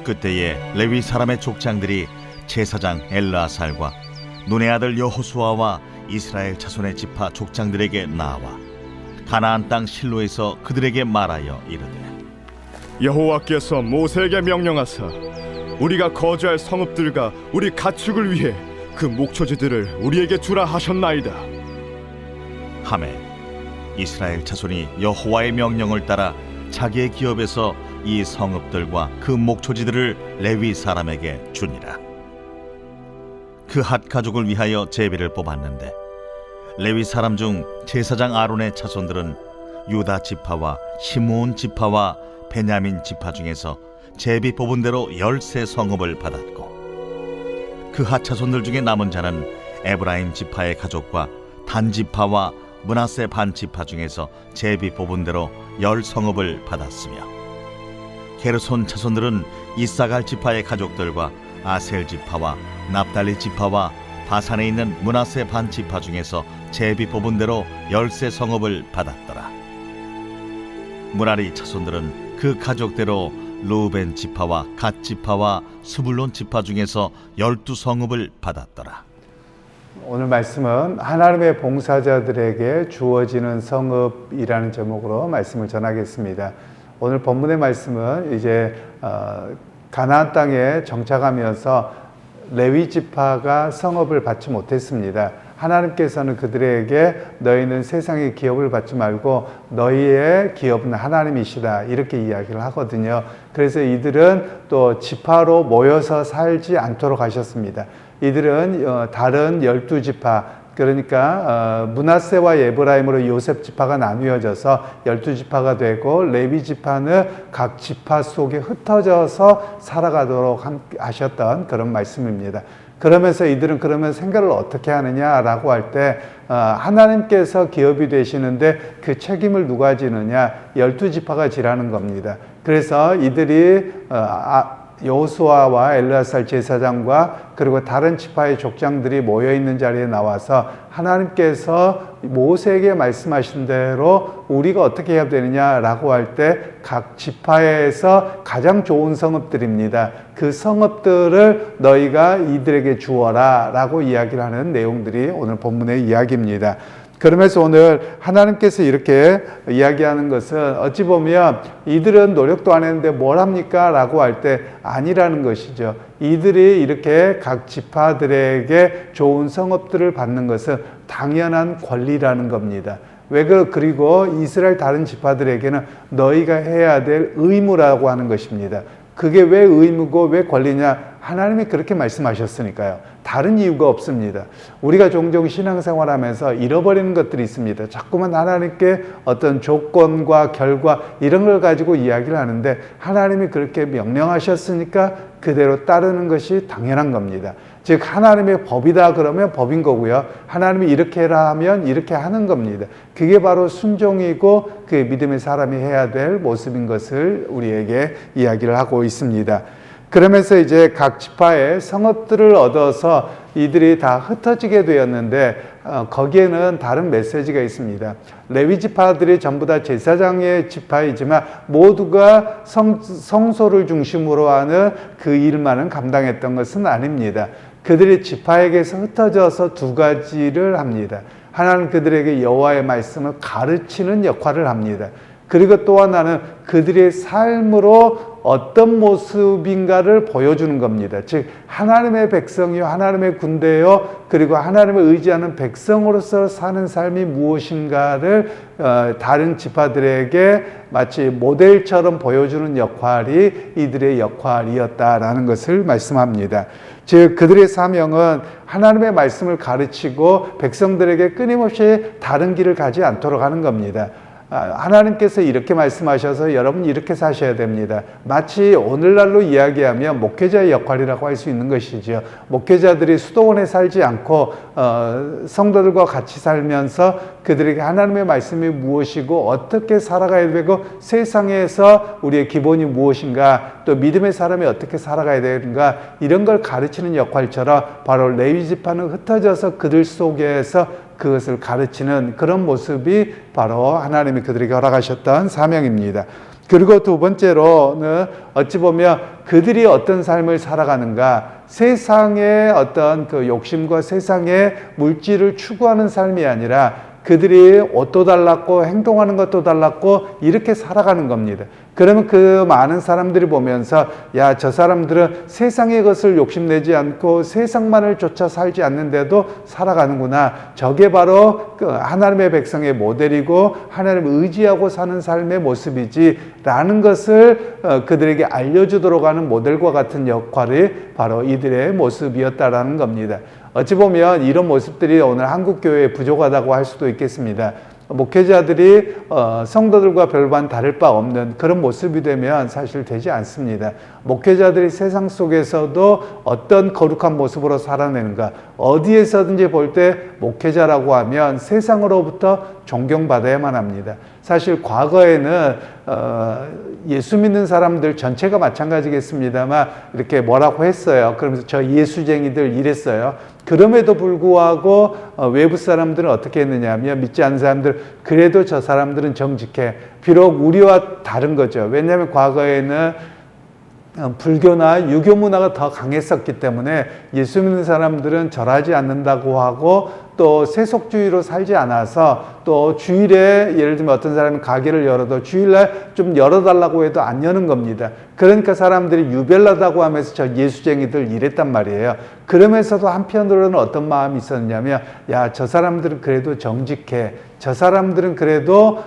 그때에 레위 사람의 족장들이 제사장 엘르아살과 눈의 아들 여호수아와 이스라엘 자손의 지파 족장들에게 나와 가나안 땅 실로에서 그들에게 말하여 이르되 여호와께서 모세에게 명령하사 우리가 거주할 성읍들과 우리 가축을 위해 그 목초지들을 우리에게 주라 하셨나이다. 하매 이스라엘 자손이 여호와의 명령을 따라 자기의 기업에서 이 성읍들과 그 목초지들을 레위 사람에게 주니라. 그 핫 가족을 위하여 제비를 뽑았는데 레위 사람 중 제사장 아론의 자손들은 유다 지파와 시므온 지파와 베냐민 지파 중에서 제비 뽑은 대로 13 성읍을 받았고 그 핫 자손들 중에 남은 자는 에브라임 지파의 가족과 단 지파와 므낫세 반 지파 중에서 제비 뽑은 대로 10 성읍을 받았으며 게르손 자손들은 이사갈 지파의 가족들과 아셀 지파와 납달리 지파와 바산에 있는 므낫세 반 지파 중에서 제비 뽑은 대로 13 성읍을 받았더라. 무라리 자손들은 그 가족대로 르우벤 지파와 갓 지파와 스불론 지파 중에서 12 성읍을 받았더라. 오늘 말씀은 하나님의 봉사자들에게 주어지는 성읍이라는 제목으로 말씀을 전하겠습니다. 오늘 본문의 말씀은 이제 가나안 땅에 정착하면서 레위 지파가 성읍을 받지 못했습니다. 하나님께서는 그들에게 너희는 세상의 기업을 받지 말고 너희의 기업은 하나님이시다 이렇게 이야기를 하거든요. 그래서 이들은 또 지파로 모여서 살지 않도록 하셨습니다. 이들은 다른 12지파 그러니까 므낫세와 에브라임으로 요셉 지파가 나뉘어져서 12지파가 되고 레위 지파는 각 지파 속에 흩어져서 살아가도록 하셨던 그런 말씀입니다. 그러면서 이들은 그러면 생각을 어떻게 하느냐라고 할 때 하나님께서 기업이 되시는데 그 책임을 누가 지느냐 12지파가 지라는 겁니다. 그래서 이들이 여호수아와 엘르아살 제사장과 그리고 다른 지파의 족장들이 모여있는 자리에 나와서 하나님께서 모세에게 말씀하신 대로 우리가 어떻게 해야 되느냐라고 할 때 각 지파에서 가장 좋은 성읍들입니다. 그 성읍들을 너희가 이들에게 주어라 라고 이야기를 하는 내용들이 오늘 본문의 이야기입니다. 그러면서 오늘 하나님께서 이렇게 이야기하는 것은 어찌 보면 이들은 노력도 안 했는데 뭘 합니까? 라고 할 때 아니라는 것이죠. 이들이 이렇게 각 지파들에게 좋은 성읍들을 받는 것은 당연한 권리라는 겁니다. 그리고 이스라엘 다른 지파들에게는 너희가 해야 될 의무라고 하는 것입니다. 그게 왜 의무고 왜 권리냐? 하나님이 그렇게 말씀하셨으니까요. 다른 이유가 없습니다. 우리가 종종 신앙생활하면서 잃어버리는 것들이 있습니다. 자꾸만 하나님께 어떤 조건과 결과 이런 걸 가지고 이야기를 하는데 하나님이 그렇게 명령하셨으니까 그대로 따르는 것이 당연한 겁니다. 즉 하나님의 법이다 그러면 법인 거고요. 하나님이 이렇게 해라 하면 이렇게 하는 겁니다. 그게 바로 순종이고 그 믿음의 사람이 해야 될 모습인 것을 우리에게 이야기를 하고 있습니다. 그러면서 이제 각 지파의 성읍들을 얻어서 이들이 다 흩어지게 되었는데 거기에는 다른 메시지가 있습니다. 레위 지파들이 전부 다 제사장의 지파이지만 모두가 성소를 중심으로 하는 그 일만은 감당했던 것은 아닙니다. 그들이 지파에게서 흩어져서 두 가지를 합니다. 하나는 그들에게 여호와의 말씀을 가르치는 역할을 합니다. 그리고 또 하나는 그들의 삶으로 어떤 모습인가를 보여주는 겁니다. 즉 하나님의 백성이요 하나님의 군대요 그리고 하나님을 의지하는 백성으로서 사는 삶이 무엇인가를 다른 지파들에게 마치 모델처럼 보여주는 역할이 이들의 역할이었다라는 것을 말씀합니다. 즉 그들의 사명은 하나님의 말씀을 가르치고 백성들에게 끊임없이 다른 길을 가지 않도록 하는 겁니다. 하나님께서 이렇게 말씀하셔서 여러분 이렇게 사셔야 됩니다. 마치 오늘날로 이야기하면 목회자의 역할이라고 할 수 있는 것이죠. 목회자들이 수도원에 살지 않고 성도들과 같이 살면서 그들에게 하나님의 말씀이 무엇이고 어떻게 살아가야 되고 세상에서 우리의 기본이 무엇인가 또 믿음의 사람이 어떻게 살아가야 되는가 이런 걸 가르치는 역할처럼 바로 레위 지파는 흩어져서 그들 속에서 그것을 가르치는 그런 모습이 바로 하나님이 그들에게 허락하셨던 사명입니다. 그리고 두 번째로는 어찌 보면 그들이 어떤 삶을 살아가는가, 세상의 어떤 그 욕심과 세상의 물질을 추구하는 삶이 아니라 그들이 옷도 달랐고 행동하는 것도 달랐고 이렇게 살아가는 겁니다. 그러면 그 많은 사람들이 보면서 야, 저 사람들은 세상의 것을 욕심내지 않고 세상만을 쫓아 살지 않는데도 살아가는구나. 저게 바로 그 하나님의 백성의 모델이고 하나님을 의지하고 사는 삶의 모습이지 라는 것을 그들에게 알려주도록 하는 모델과 같은 역할이 바로 이들의 모습이었다라는 겁니다. 어찌 보면 이런 모습들이 오늘 한국 교회에 부족하다고 할 수도 있겠습니다. 목회자들이 성도들과 별반 다를 바 없는 그런 모습이 되면 사실 되지 않습니다. 목회자들이 세상 속에서도 어떤 거룩한 모습으로 살아내는가, 어디에서든지 볼 때 목회자라고 하면 세상으로부터 존경받아야만 합니다. 사실 과거에는 예수 믿는 사람들 전체가 마찬가지겠습니다만 이렇게 뭐라고 했어요. 그러면서 저 예수쟁이들 이랬어요. 그럼에도 불구하고 외부 사람들은 어떻게 했느냐 하면, 믿지 않는 사람들, 그래도 저 사람들은 정직해. 비록 우리와 다른 거죠. 왜냐하면 과거에는 불교나 유교 문화가 더 강했었기 때문에 예수 믿는 사람들은 절하지 않는다고 하고 또 세속주의로 살지 않아서 또 주일에 예를 들면 어떤 사람이 가게를 열어도 주일날 좀 열어달라고 해도 안 여는 겁니다. 그러니까 사람들이 유별나다고 하면서 저 예수쟁이들 이랬단 말이에요. 그러면서도 한편으로는 어떤 마음이 있었냐면, 야, 저 사람들은 그래도 정직해. 저 사람들은 그래도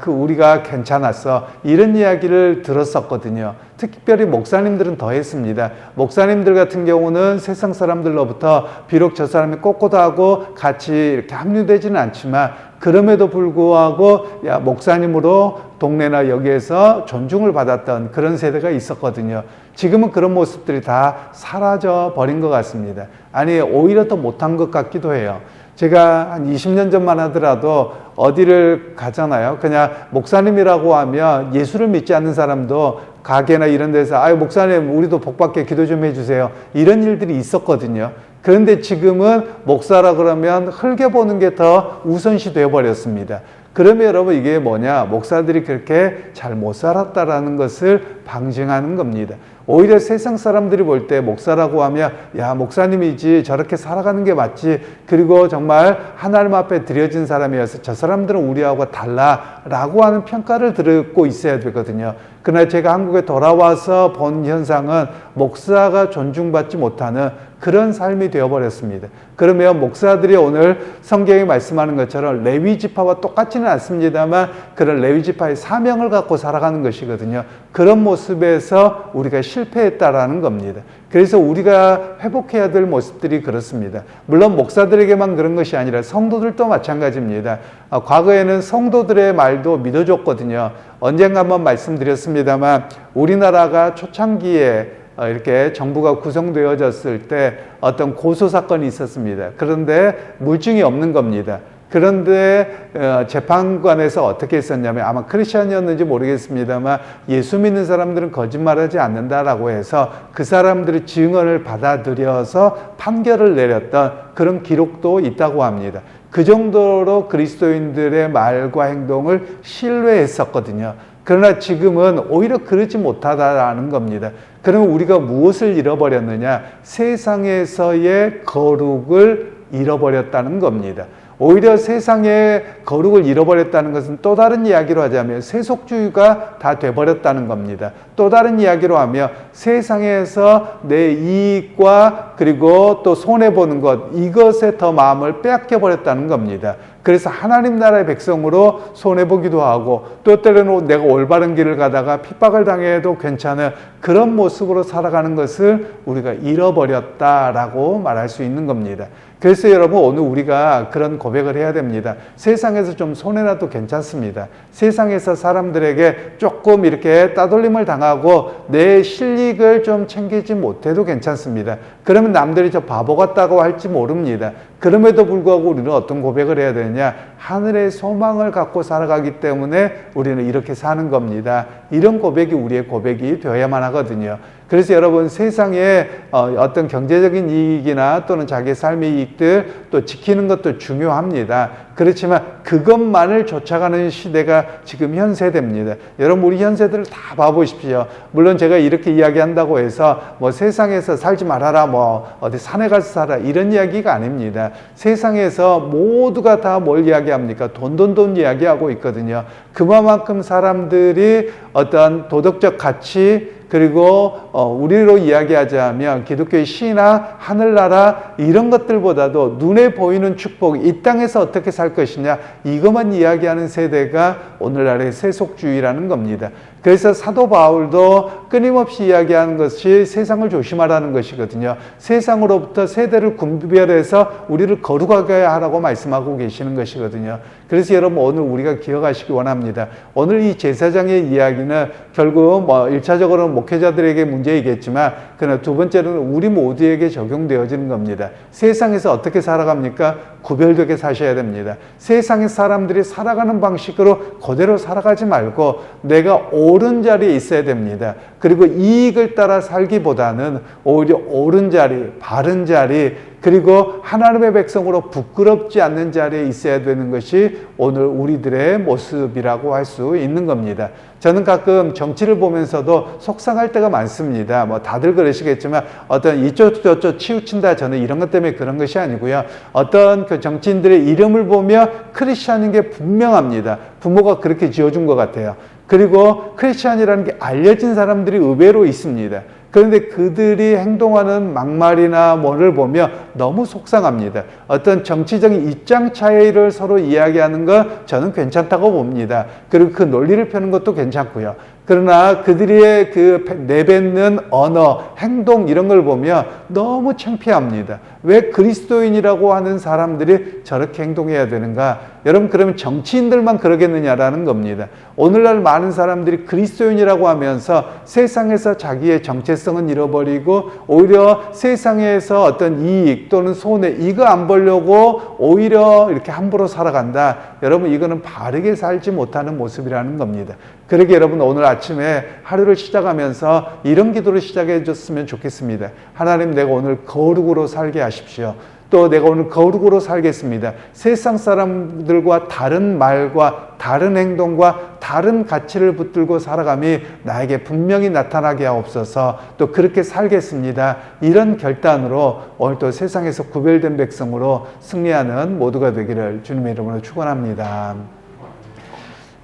우리가 괜찮았어. 이런 이야기를 들었었거든요. 특별히 목사님들은 더 했습니다. 목사님들 같은 경우는 세상 사람들로부터 비록 저 사람이 꼿꼿하고 같이 이렇게 합류되지는 않지만 그럼에도 불구하고 목사님으로 동네나 여기에서 존중을 받았던 그런 세대가 있었거든요. 지금은 그런 모습들이 다 사라져 버린 것 같습니다. 아니, 오히려 더 못한 것 같기도 해요. 제가 한 20년 전만 하더라도 어디를 가잖아요. 그냥 목사님이라고 하면 예수를 믿지 않는 사람도 가게나 이런 데서 아유, 목사님 우리도 복받게 기도 좀 해주세요. 이런 일들이 있었거든요. 그런데 지금은 목사라 그러면 흘겨보는 게 더 우선시 되어버렸습니다. 그러면 여러분 이게 뭐냐? 목사들이 그렇게 잘 못 살았다라는 것을 방증하는 겁니다. 오히려 세상 사람들이 볼 때 목사라고 하면 야, 목사님이지 저렇게 살아가는 게 맞지, 그리고 정말 하나님 앞에 드려진 사람이어서 저 사람들은 우리하고 달라라고 하는 평가를 듣고 있어야 되거든요. 그러나 제가 한국에 돌아와서 본 현상은 목사가 존중받지 못하는 그런 삶이 되어버렸습니다. 그러면 목사들이 오늘 성경이 말씀하는 것처럼 레위 지파와 똑같지는 않습니다만 그런 레위 지파의 사명을 갖고 살아가는 것이거든요. 그런 모습에서 우리가 실패했다라는 겁니다. 그래서 우리가 회복해야 될 모습들이 그렇습니다. 물론 목사들에게만 그런 것이 아니라 성도들도 마찬가지입니다. 과거에는 성도들의 말도 믿어줬거든요. 언젠가 한번 말씀드렸습니다만 우리나라가 초창기에 이렇게 정부가 구성되어졌을 때 어떤 고소사건이 있었습니다. 그런데 물증이 없는 겁니다. 그런데 재판관에서 어떻게 했었냐면, 아마 크리스천이었는지 모르겠습니다만 예수 믿는 사람들은 거짓말하지 않는다라고 해서 그 사람들의 증언을 받아들여서 판결을 내렸던 그런 기록도 있다고 합니다. 그 정도로 그리스도인들의 말과 행동을 신뢰했었거든요. 그러나 지금은 오히려 그러지 못하다라는 겁니다. 그러면 우리가 무엇을 잃어버렸느냐? 세상에서의 거룩을 잃어버렸다는 겁니다. 오히려 세상의 거룩을 잃어버렸다는 것은 또 다른 이야기로 하자면 세속주의가 다 돼버렸다는 겁니다. 또 다른 이야기로 하면 세상에서 내 이익과 그리고 또 손해보는 것, 이것에 더 마음을 빼앗겨버렸다는 겁니다. 그래서 하나님 나라의 백성으로 손해보기도 하고 또 때로는 내가 올바른 길을 가다가 핍박을 당해도 괜찮은 그런 모습으로 살아가는 것을 우리가 잃어버렸다라고 말할 수 있는 겁니다. 그래서 여러분 오늘 우리가 그런 고백을 해야 됩니다. 세상에서 좀 손해라도 괜찮습니다. 세상에서 사람들에게 조금 이렇게 따돌림을 당하고 내 실익을 좀 챙기지 못해도 괜찮습니다. 그러면 남들이 저 바보 같다고 할지 모릅니다. 그럼에도 불구하고 우리는 어떤 고백을 해야 되느냐? 하늘의 소망을 갖고 살아가기 때문에 우리는 이렇게 사는 겁니다. 이런 고백이 우리의 고백이 되어야만 하거든요. 그래서 여러분 세상에 어떤 경제적인 이익이나 또는 자기의 삶의 이익들 또 지키는 것도 중요합니다. 그렇지만 그것만을 쫓아가는 시대가 지금 현 세대입니다. 여러분 우리 현 세대를 다 봐보십시오. 물론 제가 이렇게 이야기한다고 해서 뭐 세상에서 살지 말아라, 뭐 어디 산에 가서 살아, 이런 이야기가 아닙니다. 세상에서 모두가 다 뭘 이야기합니까? 돈 이야기하고 있거든요. 그만큼 사람들이 어떤 도덕적 가치, 그리고 우리로 이야기하자면 기독교의 신앙, 하늘나라 이런 것들보다도 눈에 보이는 축복, 이 땅에서 어떻게 살 것이냐, 이것만 이야기하는 세대가 오늘날의 세속주의라는 겁니다. 그래서 사도 바울도 끊임없이 이야기하는 것이 세상을 조심하라는 것이거든요. 세상으로부터 세대를 분별해서 우리를 거룩하게 하라고 말씀하고 계시는 것이거든요. 그래서 여러분 오늘 우리가 기억하시기 원합니다. 오늘 이 제사장의 이야기는 결국 뭐 1차적으로는 목회자들에게 문제이겠지만 그러나 두 번째로는 우리 모두에게 적용되어지는 겁니다. 세상에서 어떻게 살아갑니까? 구별되게 사셔야 됩니다. 세상의 사람들이 살아가는 방식으로 그대로 살아가지 말고 내가 옳은 자리에 있어야 됩니다. 그리고 이익을 따라 살기보다는 오히려 옳은 자리, 바른 자리, 그리고 하나님의 백성으로 부끄럽지 않는 자리에 있어야 되는 것이 오늘 우리들의 모습이라고 할 수 있는 겁니다. 저는 가끔 정치를 보면서도 속상할 때가 많습니다. 뭐 다들 그러시겠지만 어떤 이쪽 저쪽 치우친다, 저는 이런 것 때문에 그런 것이 아니고요. 어떤 그 정치인들의 이름을 보며 크리스찬인 게 분명합니다. 부모가 그렇게 지어준 것 같아요. 그리고 크리스찬이라는 게 알려진 사람들이 의외로 있습니다. 그런데 그들이 행동하는 막말이나 뭐를 보며 너무 속상합니다. 어떤 정치적인 입장 차이를 서로 이야기하는 것 저는 괜찮다고 봅니다. 그리고 그 논리를 펴는 것도 괜찮고요. 그러나 그들의 그 내뱉는 언어, 행동 이런 걸 보면 너무 창피합니다. 왜 그리스도인이라고 하는 사람들이 저렇게 행동해야 되는가? 여러분 그러면 정치인들만 그러겠느냐라는 겁니다. 오늘날 많은 사람들이 그리스도인이라고 하면서 세상에서 자기의 정체성은 잃어버리고 오히려 세상에서 어떤 이익 또는 손해 이거 안 보려고 오히려 이렇게 함부로 살아간다. 여러분 이거는 바르게 살지 못하는 모습이라는 겁니다. 그러게 여러분 오늘 아침에 하루를 시작하면서 이런 기도를 시작해 줬으면 좋겠습니다. 하나님, 내가 오늘 거룩으로 살게 하십시오. 또 내가 오늘 거룩으로 살겠습니다. 세상 사람들과 다른 말과 다른 행동과 다른 가치를 붙들고 살아감이 나에게 분명히 나타나게 하옵소서. 또 그렇게 살겠습니다. 이런 결단으로 오늘 또 세상에서 구별된 백성으로 승리하는 모두가 되기를 주님의 이름으로 축원합니다.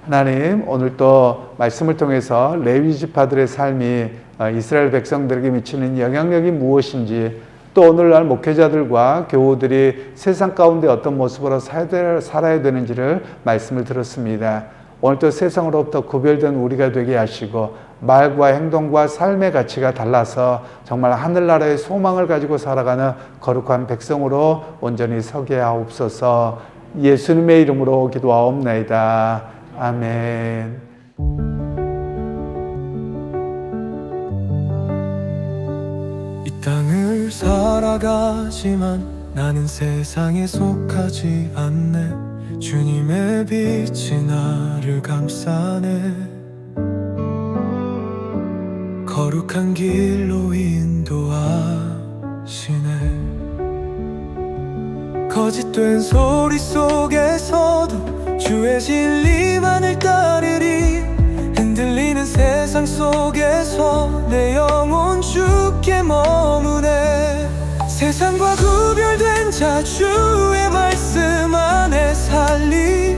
하나님, 오늘 또 말씀을 통해서 레위 지파들의 삶이 이스라엘 백성들에게 미치는 영향력이 무엇인지, 또 오늘날 목회자들과 교우들이 세상 가운데 어떤 모습으로 살아야 되는지를 말씀을 들었습니다. 오늘 또 세상으로부터 구별된 우리가 되게 하시고 말과 행동과 삶의 가치가 달라서 정말 하늘나라의 소망을 가지고 살아가는 거룩한 백성으로 온전히 서게 하옵소서. 예수님의 이름으로 기도하옵나이다. 아멘. 이 땅을 살아가지만 나는 세상에 속하지 않네. 주님의 빛이 나를 감싸네. 거룩한 길로 인도하시네. 거짓된 소리 속에서도 주의 진리만을 따르리. 흔들리는 세상 속에서 내 영혼 주께 머무네. 세상과 구별된 자 주의 말씀 안에 살리.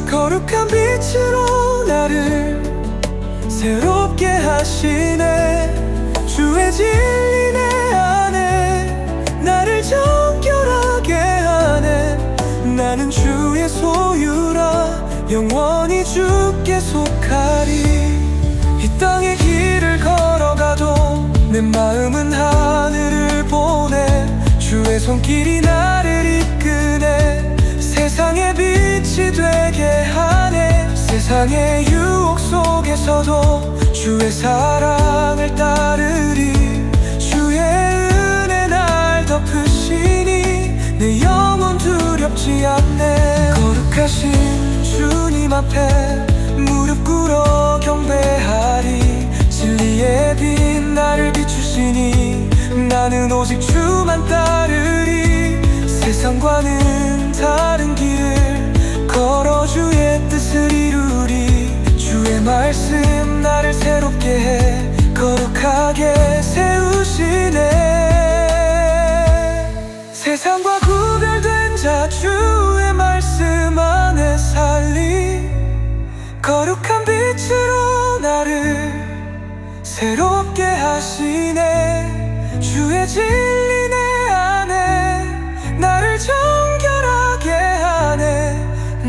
거룩한 빛으로 나를 새롭게 하시네. 주의 진리 내 안에 나를 정결하게 하네. 나는 주의 소유라 영원히 주께 속하리. 이 땅의 길을 걸어가도 내 마음은 하늘을 보내. 주의 손길이 나를 이끄네. 세상의 빛이 되게 하네. 세상의 유혹 속에서도 주의 사랑을 따르리. 주의 은혜 날 덮으시니 내 영혼 두렵지 않네. 거룩하신 주님 앞에 무릎 꿇어 경배하리. 진리의 빛 나를 비추시니 나는 오직 주만 따르리. 세상과는 다른 길을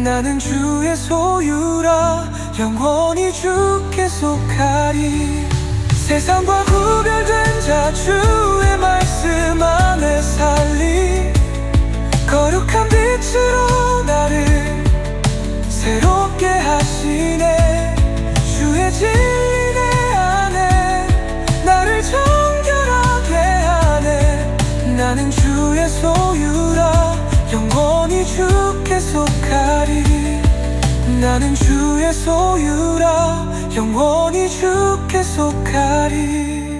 나는 주의 소유라 영원히 주께 속하리. 세상과 구별된 자 주의 말씀 안에 살리. 거룩한 빛으로 나를 새롭게 하시네. 주의 진리 내 안에 나를 정결하게 하네. 나는 주의 소유라 영원히 주께 속하리. 나는 주의 소유라 영원히 주께 속하리.